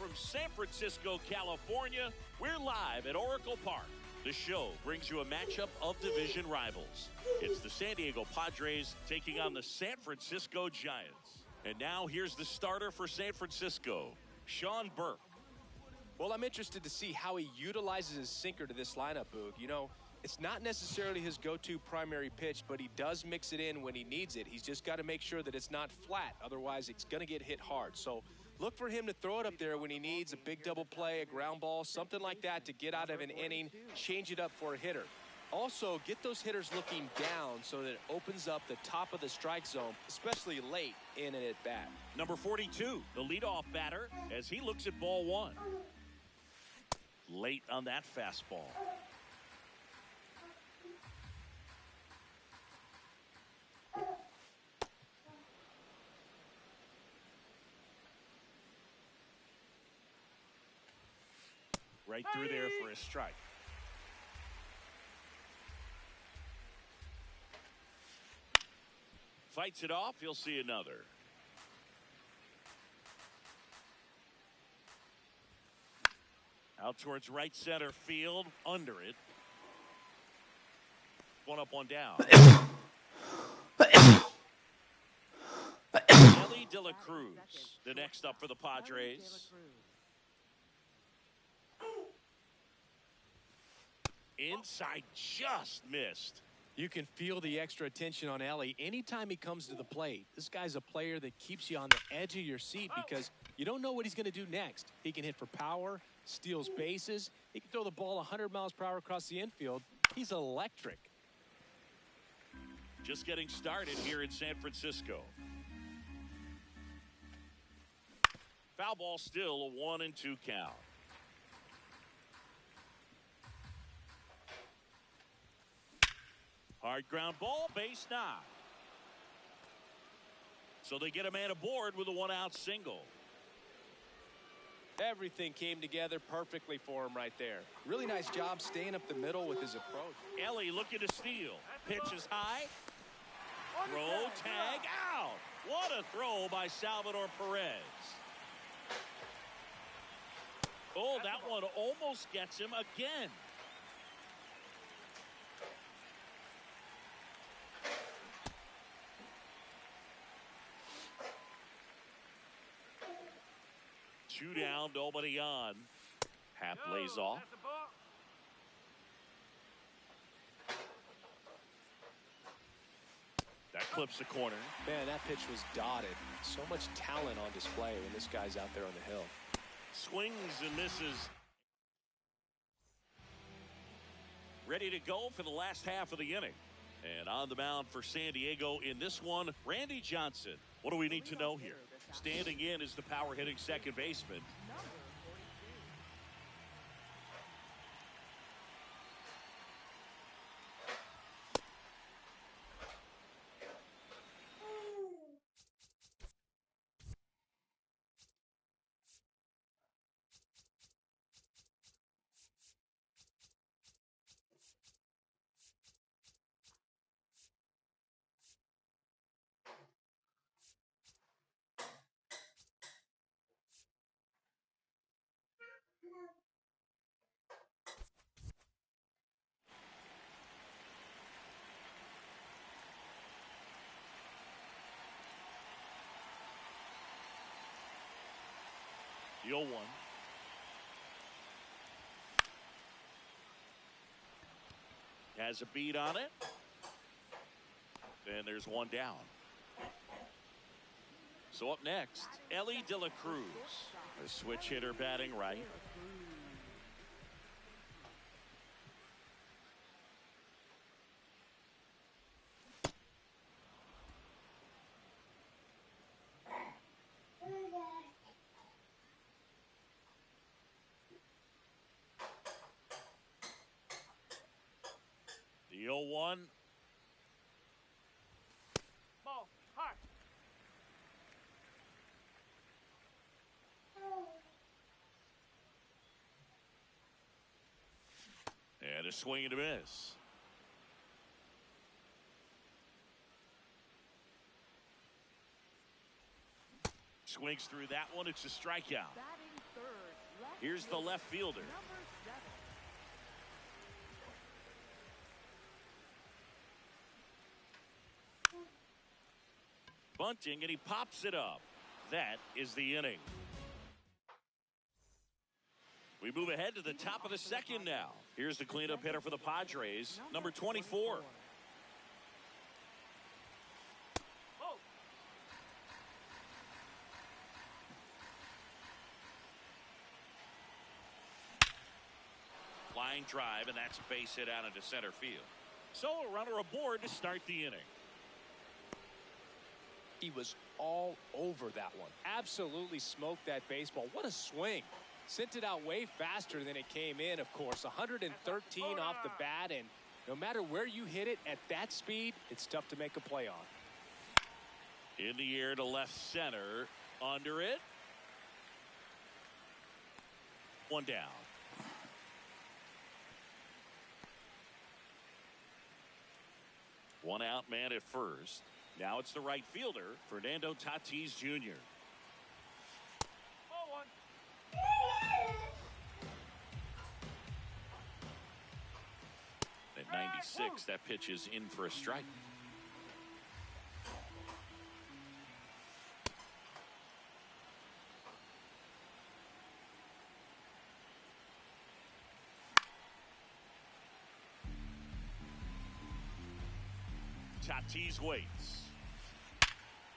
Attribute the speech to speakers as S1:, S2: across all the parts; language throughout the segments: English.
S1: from San Francisco, California, we're live at Oracle Park. The show brings you a matchup of division rivals. It's the San Diego Padres taking on the San Francisco Giants. And now here's the starter for San Francisco, Sean Burke.
S2: Well, I'm interested to see how he utilizes his sinker to this lineup, Boog. You know, it's not necessarily his go-to primary pitch, but he does mix it in when he needs it. He's just got to make sure that it's not flat. Otherwise, it's going to get hit hard. So look for him to throw it up there when he needs a big double play, a ground ball, something like that to get out of an inning, change it up for a hitter. Also, get those hitters looking down so that it opens up the top of the strike zone, especially late in an at-bat.
S1: Number 42, the leadoff batter, as he looks at ball one. Late on that fastball. Right through there for a strike. Fights it off. He'll see another. Out towards right center field. Under it. One up, one down. Ellie De La Cruz, the next up for the Padres. Inside, just missed.
S2: You can feel the extra attention on Ellie anytime he comes to the plate. This guy's a player that keeps you on the edge of your seat because you don't know what he's going to do next. He can hit for power, steals bases. He can throw the ball 100 miles per hour across the infield. He's electric.
S1: Just getting started here in San Francisco. Foul ball, still a 1-2 count. Hard ground ball, base knock. So they get a man aboard with a one-out single.
S2: Everything came together perfectly for him right there. Really nice job staying up the middle with his approach.
S1: Ellie looking to steal. Pitch is high. Throw, tag, out. What a throw by Salvador Perez. Oh, that one almost gets him again. Two down, nobody on. Hap lays off. That clips the corner.
S2: Man, that pitch was dotted. So much talent on display when this guy's out there on the hill.
S1: Swings and misses. Ready to go for the last half of the inning. And on the mound for San Diego in this one, Randy Johnson. What do we need to know here? Standing in is the power hitting second baseman. The 0-1. Has a beat on it. And there's one down. So up next, Ellie De La Cruz, a switch hitter batting right. The 0-1.
S3: Ball, hard.
S1: And a swing and a miss. Swings through that one. It's a strikeout.
S3: Batting third.
S1: Here's the left fielder. Bunting, and he pops it up. That is the inning. We move ahead to the top of the second now. Here's the cleanup hitter for the Padres, number 24. Flying drive, and that's a base hit out into center field. So a runner aboard to start the inning.
S2: He was all over that one. Absolutely smoked that baseball. What a swing. Sent it out way faster than it came in, of course. 113 off the bat, and no matter where you hit it at that speed, it's tough to make a play on.
S1: In the air to left center. Under it. One down. One out man at first. Now it's the right fielder, Fernando Tatis Jr. At 96, that pitch is in for a strike. Tatis waits.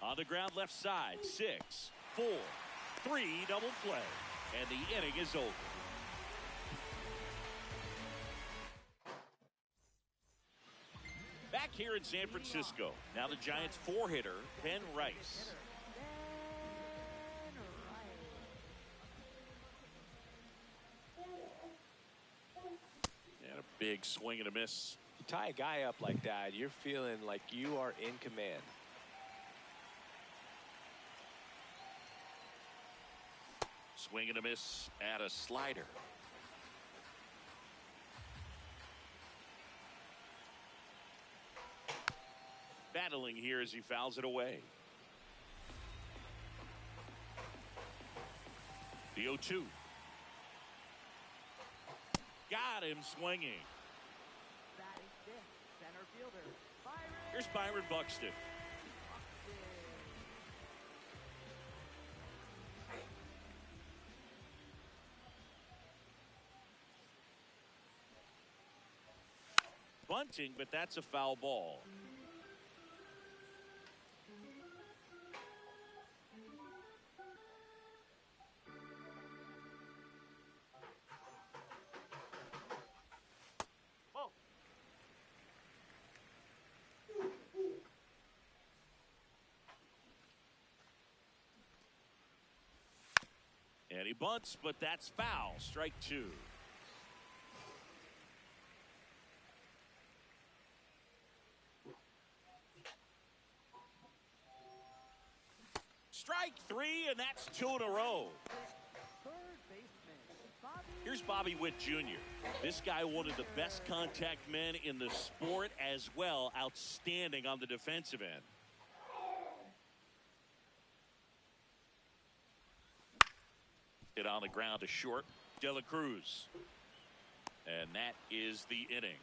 S1: On the ground left side. 6, 4, 3 double play. And the inning is over. Back here in San Francisco. Now the Giants 4-hitter, Ben Rice. And a big swing and a miss.
S2: You tie a guy up like that, you're feeling like you are in command.
S1: Swing and a miss at a slider. Battling here as he fouls it away. The 0-2. Got him swinging. Here's Byron Buxton. Bunting, but that's a foul ball. And he bunts, but that's foul. Strike 2. Strike 3, and that's 2 in a row. Here's Bobby Witt Jr. This guy, one of the best contact men in the sport as well. Outstanding on the defensive end. Hit on the ground to short. De La Cruz. And that is the inning.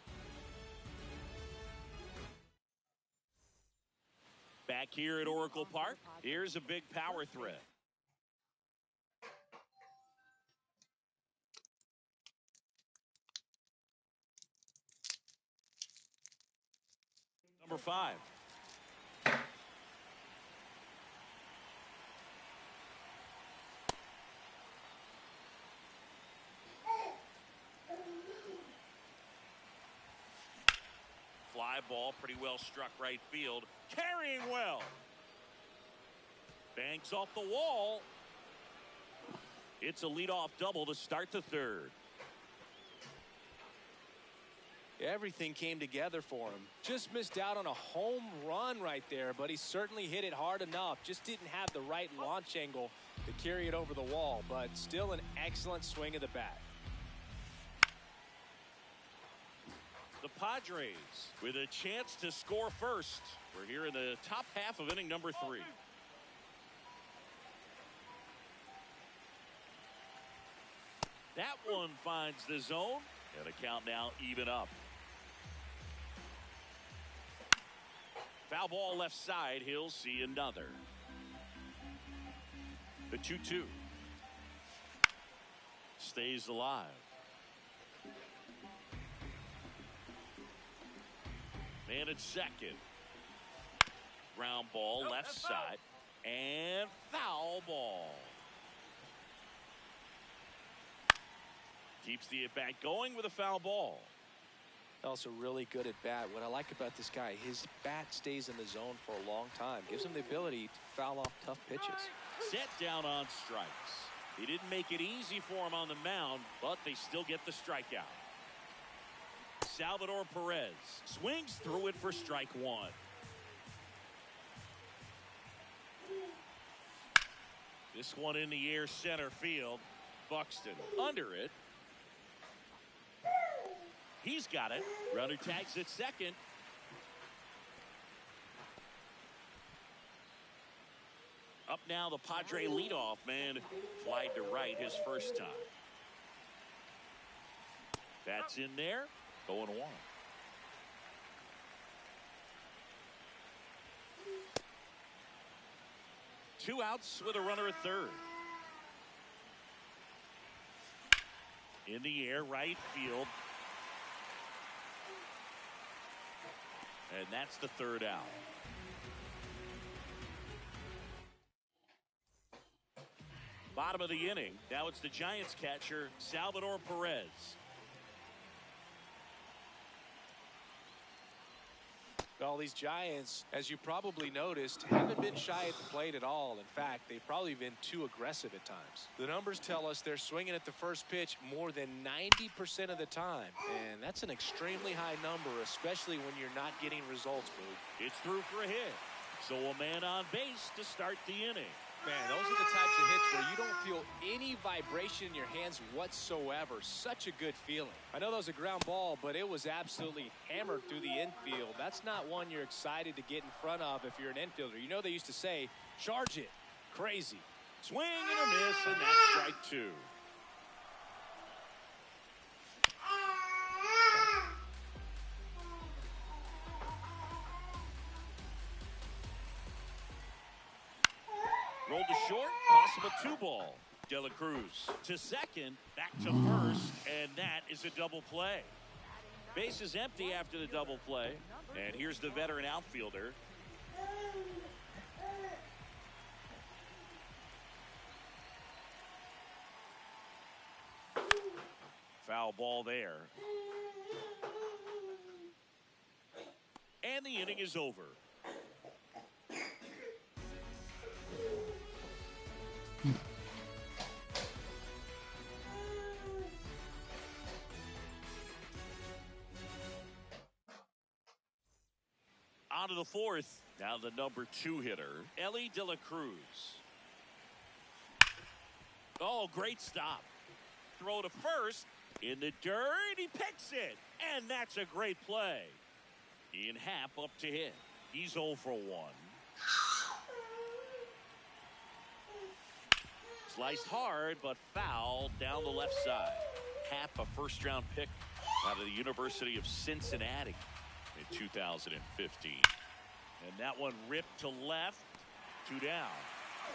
S1: Back here at Oracle Park, here's a big power threat. Number 5. Fly ball, pretty well struck right field. Carrying well. Banks off the wall. It's a leadoff double to start the 3rd.
S2: Everything came together for him. Just missed out on a home run right there, but he certainly hit it hard enough. Just didn't have the right launch angle to carry it over the wall, but still an excellent swing of the bat.
S1: The Padres with a chance to score first. We're here in the top half of inning number 3. That one finds the zone, and the count now even up. Foul ball left side. He'll see another. The 2-2 stays alive. Man at second. Ground ball left side. And foul ball. Keeps the at-bat going with a foul ball.
S2: Also really good at bat. What I like about this guy, his bat stays in the zone for a long time. Gives him the ability to foul off tough pitches.
S1: Set down on strikes. He didn't make it easy for him on the mound, but they still get the strikeout. Salvador Perez swings through it for strike one. This one in the air center field. Buxton under it. He's got it. Runner tags at second. Up now, the Padre leadoff man. Flied to right his first time. That's in there. 0-1. Two outs with a runner at third. In the air, right field. And that's the third out. Bottom of the inning. Now it's the Giants catcher, Salvador Perez.
S2: Well, these Giants, as you probably noticed, haven't been shy at the plate at all. In fact, they've probably been too aggressive at times. The numbers tell us they're swinging at the first pitch more than 90% of the time. And that's an extremely high number, especially when you're not getting results, Boog.
S1: It's through for a hit. So a man on base to start the inning.
S2: Man, those are the types of hits where you don't feel any vibration in your hands whatsoever. Such a good feeling. I know that was a ground ball, but it was absolutely hammered through the infield. That's not one you're excited to get in front of if you're an infielder. You know they used to say, charge it. Crazy.
S1: Swing and a miss, and that's strike two. Rolled to short, possible 2-ball. De La Cruz to second, back to first, and that is a double play. Base is empty after the double play, and here's the veteran outfielder. Foul ball there. And the inning is over. On to the fourth. Now the number 2 hitter, Ellie De La Cruz. Oh, great stop. Throw to first. In the dirt, he picks it. And that's a great play. Ian Happ up to hit. He's 0 for 1. Sliced hard, but fouled down the left side. Happ, a first-round pick out of the University of Cincinnati in 2015. And that one ripped to left, 2 down.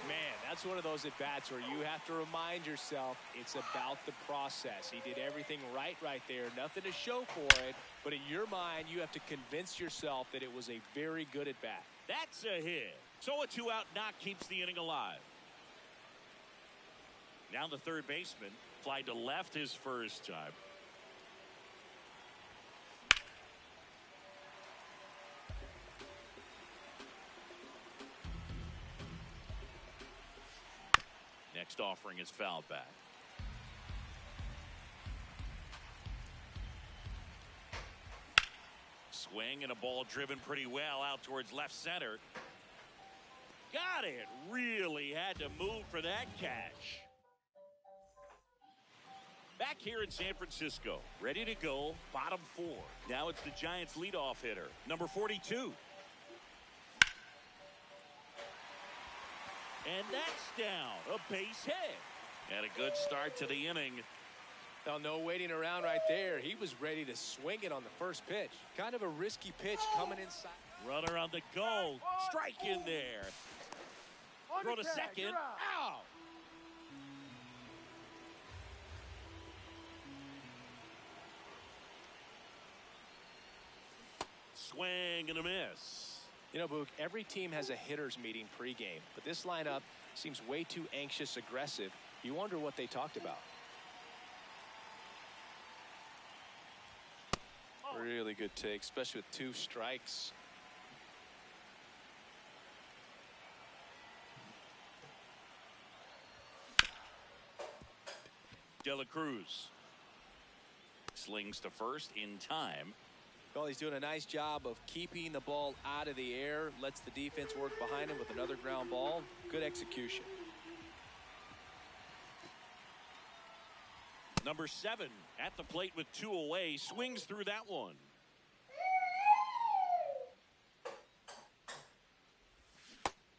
S2: Man, that's one of those at-bats where you have to remind yourself it's about the process. He did everything right there. Nothing to show for it. But in your mind, you have to convince yourself that it was a very good at-bat.
S1: That's a hit. So a 2-out knock keeps the inning alive. Now the third baseman flied to left his first time. Next offering is fouled back. Swing and a ball driven pretty well out towards left center. Got it. Really had to move for that catch. Back here in San Francisco, ready to go, bottom 4. Now it's the Giants leadoff hitter, number 42. And that's down, a base hit. And a good start to the inning.
S2: Well, no waiting around right there. He was ready to swing it on the first pitch. Kind of a risky pitch coming inside.
S1: Runner on the go. Strike in there. Throw to second. Out. Swing and a miss.
S2: You know, Boog, every team has a hitter's meeting pregame, but this lineup seems way too anxious, aggressive. You wonder what they talked about. Really good take, especially with 2 strikes.
S1: De La Cruz slings to first in time.
S2: Well, he's doing a nice job of keeping the ball out of the air, lets the defense work behind him with another ground ball. Good execution.
S1: Number 7 at the plate with 2 away, swings through that one.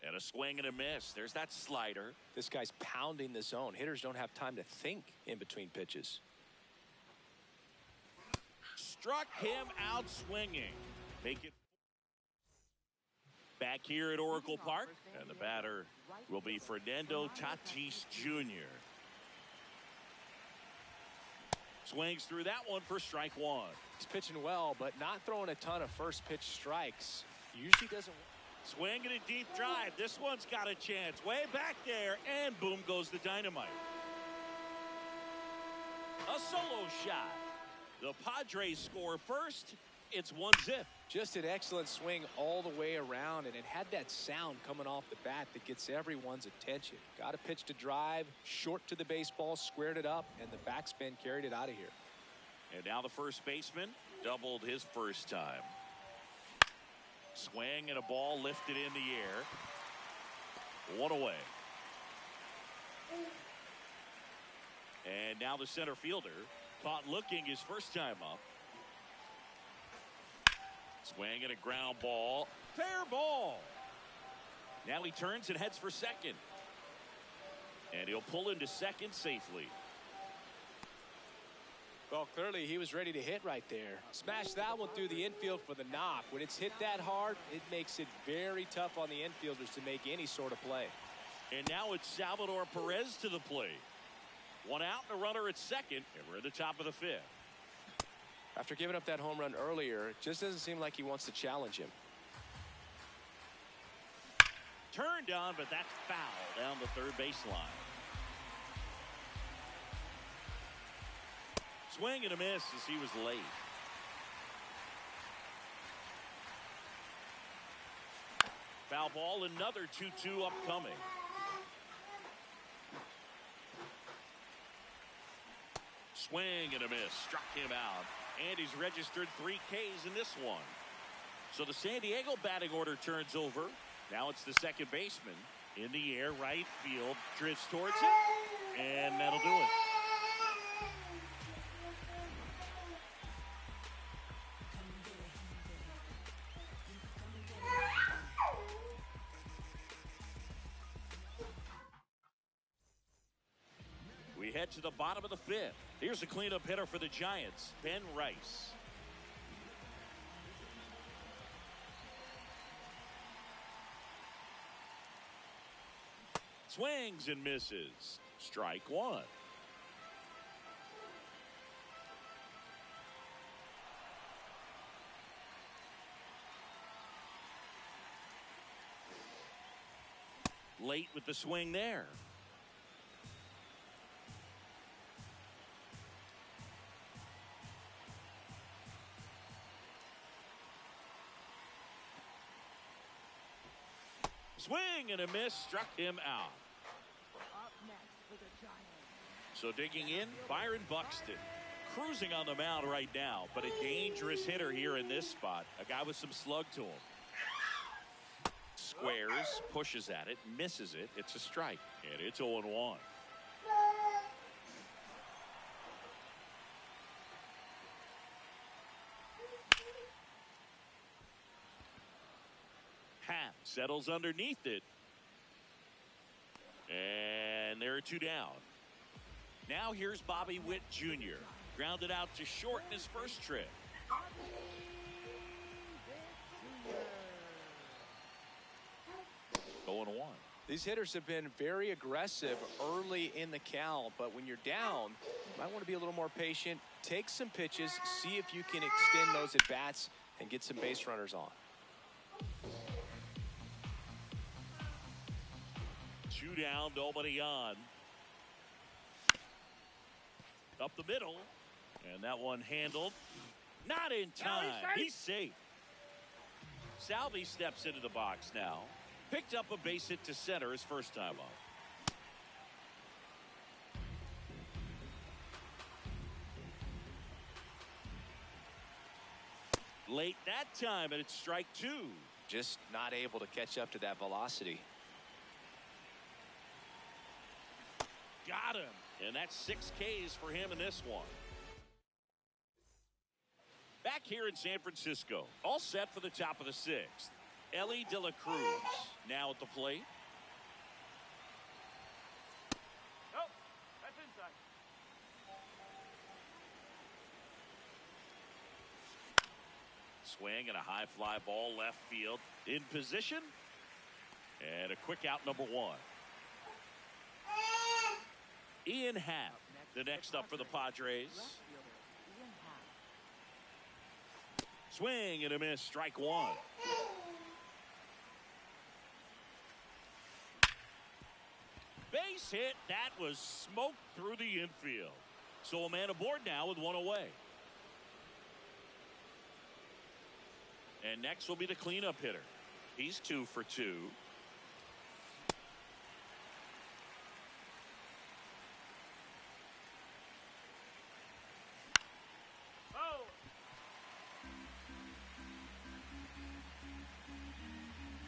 S1: And a swing and a miss. There's that slider.
S2: This guy's pounding the zone. Hitters don't have time to think in between pitches.
S1: Struck him out swinging. Make it back here at Oracle Park. And the batter will be Fernando Tatis Jr. Swings through that one for strike 1.
S2: He's pitching well, but not throwing a ton of first pitch strikes. Usually doesn't.
S1: Swing and a deep drive. This one's got a chance. Way back there, and boom goes the dynamite. A solo shot. The Padres score first. It's 1-0.
S2: Just an excellent swing all the way around, and it had that sound coming off the bat that gets everyone's attention. Got a pitch to drive, short to the baseball, squared it up, and the backspin carried it out of here.
S1: And now the first baseman doubled his first time. Swing and a ball lifted in the air. 1 away. And now the center fielder caught looking his first time up. Swing and a ground ball. Fair ball. Now he turns and heads for second. And he'll pull into second safely.
S2: Well, clearly he was ready to hit right there. Smash that one through the infield for the knock. When it's hit that hard, it makes it very tough on the infielders to make any sort of play.
S1: And now it's Salvador Perez to the plate. 1 out and a runner at second, and we're at the top of the 5th.
S2: After giving up that home run earlier, it just doesn't seem like he wants to challenge him.
S1: Turned on, but that's foul down the third baseline. Swing and a miss as he was late. Foul ball, another 2-2 upcoming. Swing and a miss, struck him out. And he's registered 3 Ks in this one. So the San Diego batting order turns over. Now it's the second baseman in the air, right field, drifts towards it, and that'll do it. We head to the bottom of the 5th. Here's a cleanup hitter for the Giants, Ben Rice. Swings and misses. Strike 1. Late with the swing there. Swing and a miss, struck him out. So digging in, Byron Buxton. Cruising on the mound right now, but a dangerous hitter here in this spot. A guy with some slug to him. Squares, pushes at it, misses it. It's a strike, and it's 0-1. Happ settles underneath it. And there are 2 down. Now here's Bobby Witt Jr. Grounded out to short in his first trip. 0-1.
S2: These hitters have been very aggressive early in the count, but when you're down, you might want to be a little more patient. Take some pitches, see if you can extend those at bats and get some base runners on.
S1: 2 down, nobody on. Up the middle, and that one handled. Not in time. He's safe. Salvi steps into the box now. Picked up a base hit to center his first time up. Late that time, and it's strike 2.
S2: Just not able to catch up to that velocity.
S1: Got him. And that's 6 Ks for him in this one. Back here in San Francisco, all set for the top of the 6th. Ellie De La Cruz now at the plate.
S3: Nope, that's inside.
S1: Swing and a high fly ball left field. In position. And a quick out, number 1. Ian Happ, the next up for the Padres. Swing and a miss, strike 1. Base hit, that was smoked through the infield. So a man aboard now with 1 away. And next will be the cleanup hitter. He's 2 for 2.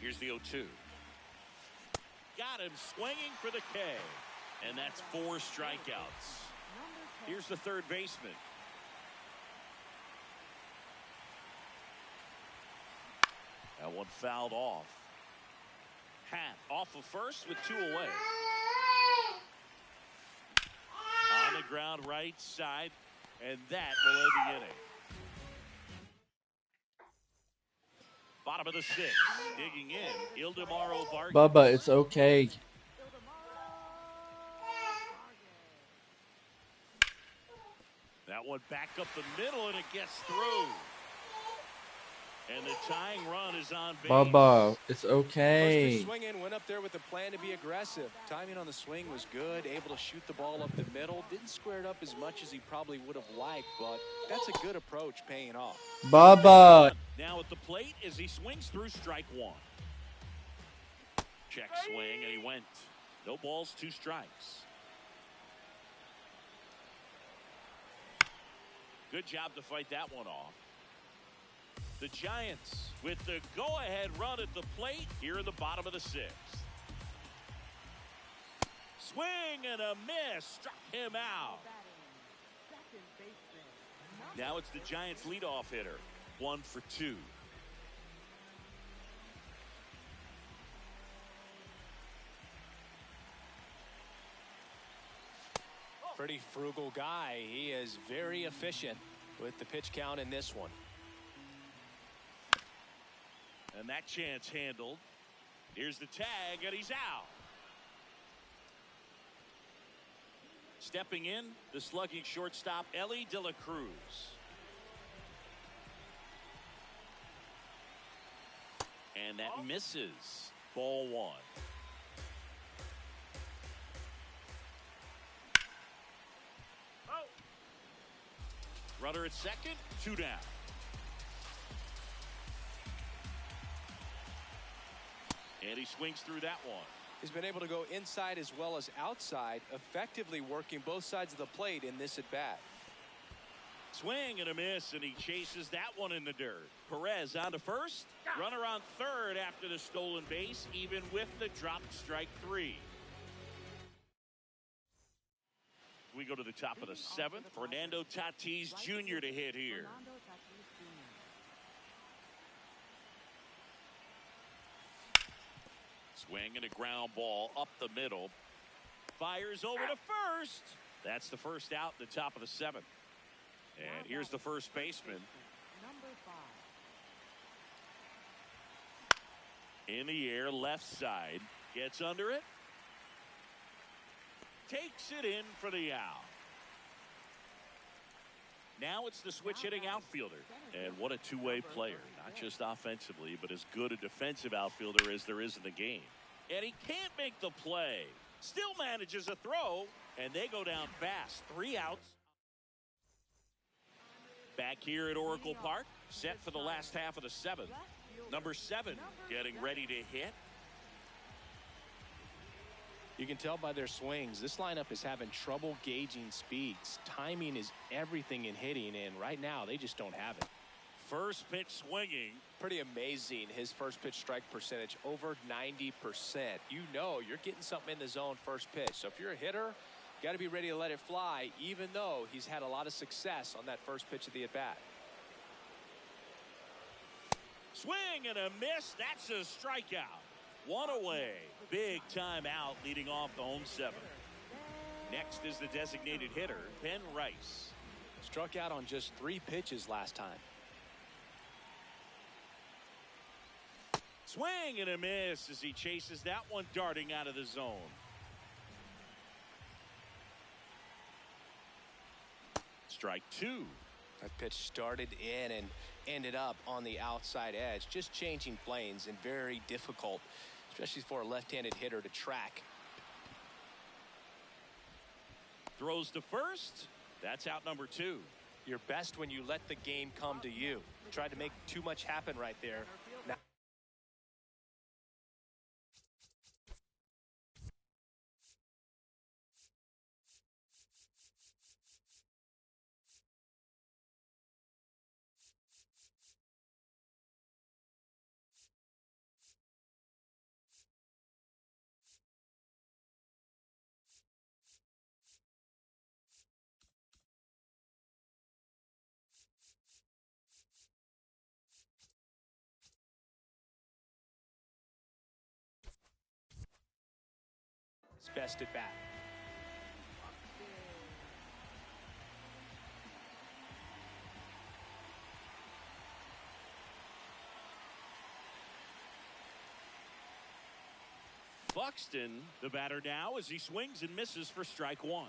S1: Here's the 0-2. Got him swinging for the K. And that's 4 strikeouts. Here's the third baseman. That one fouled off. Happ off of first with 2 away. On the ground right side. And that will end the inning. Bottom of the 6th, digging in, Ildemaro Vargas.
S4: Bubba, it's okay.
S1: That one back up the middle, and it gets through. And the tying run is on base.
S4: Bubba, it's
S2: First
S4: okay.
S2: to swing in, went up there with a plan to be aggressive. Timing on the swing was good, able to shoot the ball up the middle. Didn't square it up as much as he probably would have liked, but that's a good approach paying off.
S4: Bubba.
S1: Now at the plate as he swings through strike 1. Check swing, and he went. No balls, 2 strikes. Good job to fight that one off. The Giants with the go-ahead run at the plate here in the bottom of the 6th. Swing and a miss. Struck him out. Now it's the Giants leadoff hitter. 1 for 2.
S2: Pretty frugal guy. He is very efficient with the pitch count in this one.
S1: And that chance handled. Here's the tag, and he's out. Stepping in, the slugging shortstop, Ellie De La Cruz. And that misses. Ball 1. Runner at second, 2 down. And he swings through that one.
S2: He's been able to go inside as well as outside, effectively working both sides of the plate in this at-bat.
S1: Swing and a miss, and he chases that one in the dirt. Perez on to first. Runner on third after the stolen base, even with the dropped strike 3. We go to the top of the 7th. Fernando Tatis Jr. to hit here. Swing and a ground ball up the middle. Fires over to first. That's the first out, the top of the seventh. And here's the first baseman.
S5: Number 5.
S1: In the air, left side. Gets under it. Takes it in for the out. Now it's the switch hitting outfielder. And what a two-way player. Not just offensively, but as good a defensive outfielder as there is in the game. And he can't make the play. Still manages a throw. And they go down fast. 3 outs. Back here at Oracle Park. Set for the last half of the seventh. Number 7 getting ready to hit.
S2: You can tell by their swings, this lineup is having trouble gauging speeds. Timing is everything in hitting, and right now they just don't have it.
S1: First pitch swinging.
S2: Pretty amazing, his first pitch strike percentage, over 90%. You know you're getting something in the zone first pitch. So if you're a hitter, you got to be ready to let it fly, even though he's had a lot of success on that first pitch of the at-bat.
S1: Swing and a miss. That's a strikeout. 1 away. Big time out leading off the home 7th. Next is the designated hitter, Ben Rice.
S2: Struck out on just 3 pitches last time.
S1: Swing and a miss as he chases that one darting out of the zone. Strike 2.
S2: That pitch started in and ended up on the outside edge. Just changing planes and very difficult, especially for a left-handed hitter to track.
S1: Throws to first. That's out number 2.
S2: You're best when you let the game come to you. Tried to make too much happen right there. Now it's best at bat.
S1: Buxton, the batter now, as he swings and misses for strike 1.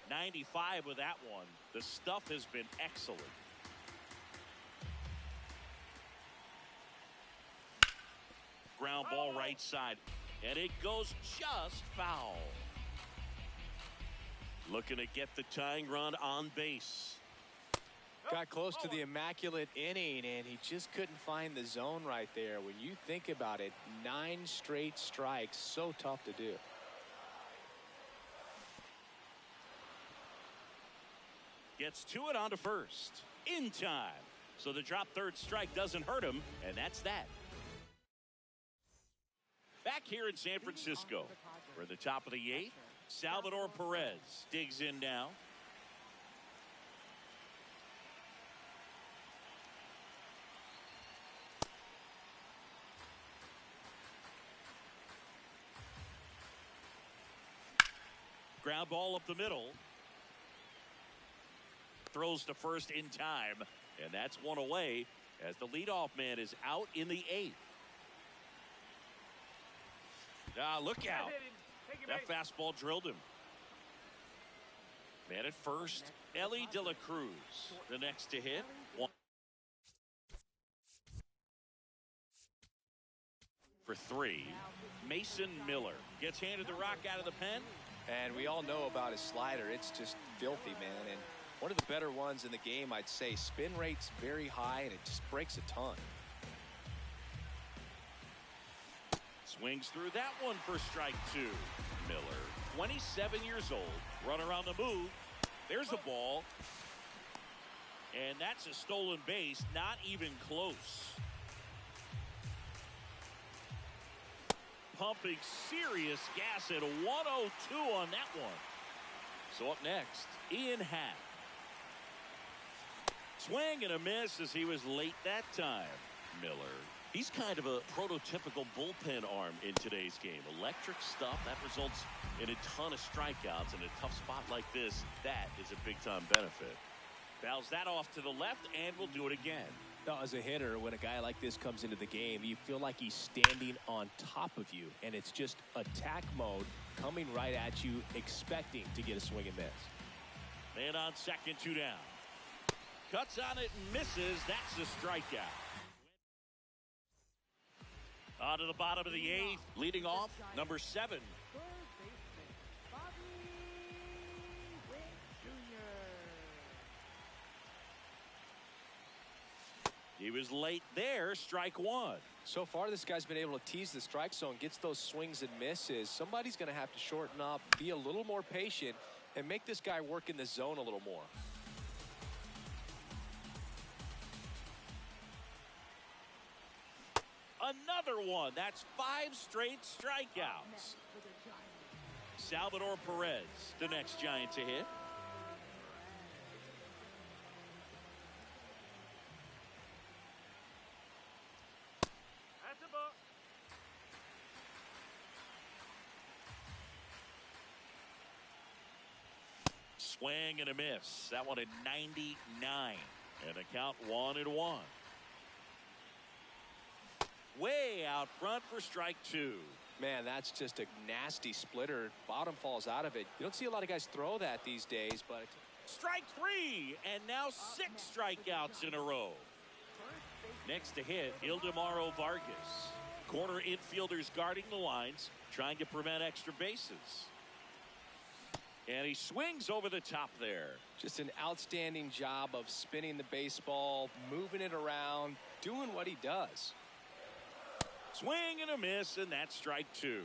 S1: .95 with that one. The stuff has been excellent. Ground ball right side, and it goes just foul. Looking to get the tying run on base.
S2: Got close to the immaculate inning, and he just couldn't find the zone right there. When you think about it, 9 straight strikes, so tough to do.
S1: Gets to it onto first. In time. So the drop third strike doesn't hurt him, and that's that. Back here in San Francisco, we're at the top of the 8th. Salvador Perez digs in now. Ground ball up the middle. Throws to first in time, and that's 1 away as the leadoff man is out in the 8th. Look out. That fastball drilled him. Man at first, Ellie De La Cruz, the next to hit. 1 for 3. Mason Miller gets handed the rock out of the pen.
S2: And we all know about his slider. It's just filthy, man. And one of the better ones in the game, I'd say. Spin rate's very high, and it just breaks a ton.
S1: Swings through that one for strike 2. Miller, 27 years old. Runner on the move. There's a ball. And that's a stolen base. Not even close. Pumping serious gas at 102 on that one. So up next, Ian Happ. Swing and a miss as he was late that time. Miller He's kind of a prototypical bullpen arm in today's game. Electric stuff that results in a ton of strikeouts. In a tough spot like this, that is a big-time benefit. Fouls that off to the left, and we'll do it again.
S2: Now, as a hitter, when a guy like this comes into the game, you feel like he's standing on top of you, and it's just attack mode coming right at you, expecting to get a swing and miss.
S1: Man on second, 2 down. Cuts on it and misses. That's the strikeout. On to the bottom of the 8th. Leading off, number 7.
S5: Third baseman, Bobby Witt Jr.
S1: He was late there. Strike 1.
S2: So far, this guy's been able to tease the strike zone, gets those swings and misses. Somebody's going to have to shorten up, be a little more patient, and make this guy work in the zone a little more.
S1: Another one. That's 5 straight strikeouts. Salvador Perez, the next Giant to hit.
S3: That's a ball.
S1: Swing and a miss. That one at 99. And a count 1-1. Way out front for strike 2.
S2: Man, that's just a nasty splitter. Bottom falls out of it. You don't see a lot of guys throw that these days, but
S1: Strike 3. And now 6 strikeouts in a row. Next to hit, Ildemaro Vargas. Corner infielders guarding the lines, trying to prevent extra bases. And he swings over the top there.
S2: just an outstanding job of spinning the baseball, moving it around, doing what he does.
S1: Swing and a miss, and that's strike 2.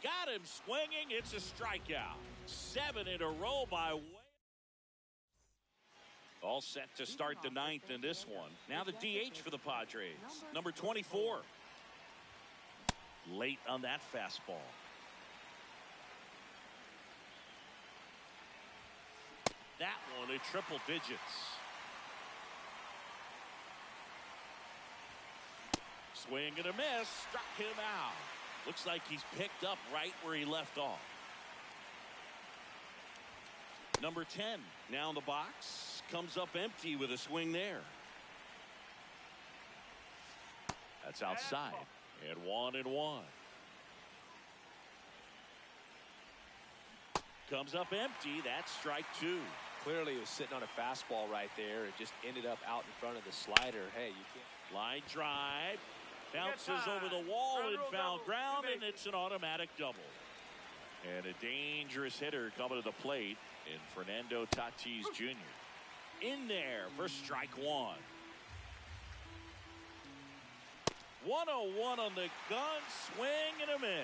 S1: Got him swinging. It's a strikeout. 7 in a row by Way. All set to start the 9th in this one. Now the DH for the Padres, number 24. Late on that fastball. That one at triple digits. Swing and a miss. Struck him out. Looks like he's picked up right where he left off. Number 10 now in the box. Comes up empty with a swing there. That's outside. And 1-1. Comes up empty. That's strike 2.
S2: Clearly he was sitting on a fastball right there. It just ended up out in front of the slider. Hey, you can't.
S1: Line drive. Bounces over the wall in foul ground, and it's an automatic double. And a dangerous hitter coming to the plate in Fernando Tatis Jr. In there for strike 1. 1-0-1 on the gun. Swing and a miss.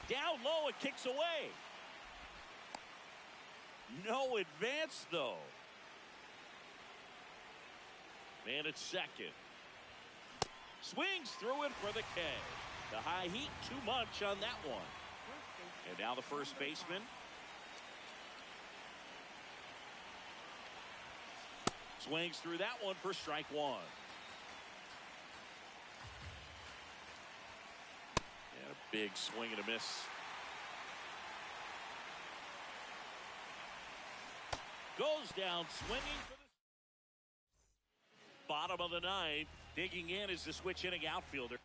S1: Down low, it kicks away. No advance, though. Man at second. Swings through it for the K. The high heat, too much on that one. And now the first baseman. Swings through that one for strike 1. And a big swing and a miss. Goes down swinging for the bottom of the 9th. Digging in is the switch inning outfielder.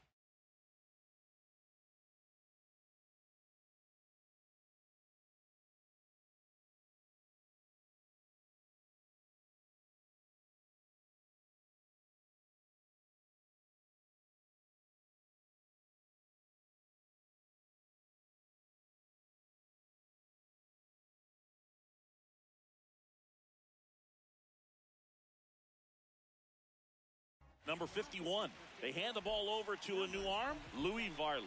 S1: Number 51. They hand the ball over to a new arm, Louis Varland.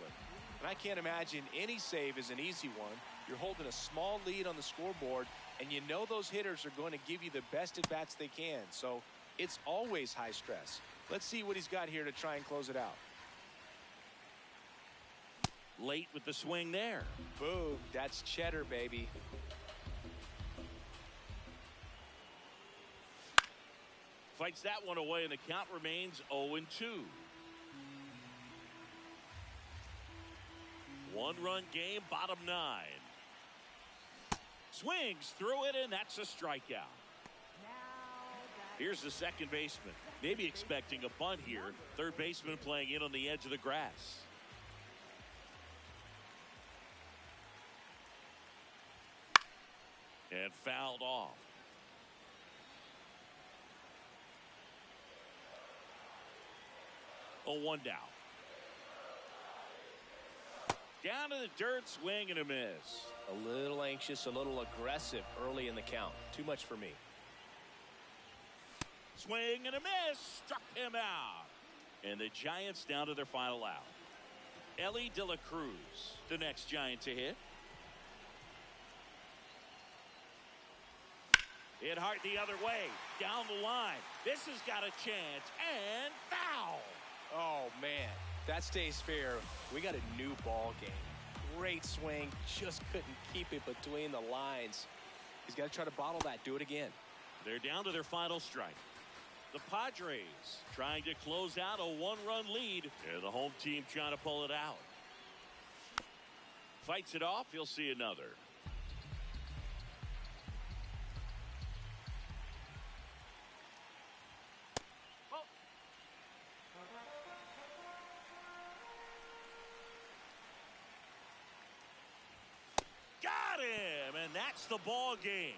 S2: And I can't imagine any save is an easy one. You're holding a small lead on the scoreboard, and you know those hitters are going to give you the best at-bats they can. So it's always high stress. Let's see what he's got here to try and close it out.
S1: Late with the swing there.
S2: Boom, that's cheddar, baby.
S1: Fights that one away, and the count remains 0-2. One-run game, bottom 9. Swings through it, and that's a strikeout. Here's the second baseman. Maybe expecting a bunt here. Third baseman playing in on the edge of the grass. And fouled off. Oh, 1 down. Down to the dirt, swing and a miss.
S2: A little anxious, a little aggressive early in the count. Too much for me.
S1: Swing and a miss. Struck him out. And the Giants down to their final out. Ellie De La Cruz, the next Giant to hit. It hard the other way. Down the line. This has got a chance. And foul.
S2: Oh, man. That stays fair. We got a new ball game. Great swing. Just couldn't keep it between the lines. He's got to try to bottle that. Do it again.
S1: They're down to their final strike. The Padres trying to close out a one-run lead. And the home team trying to pull it out. Fights it off. You'll see another. Got him, and that's the ball game.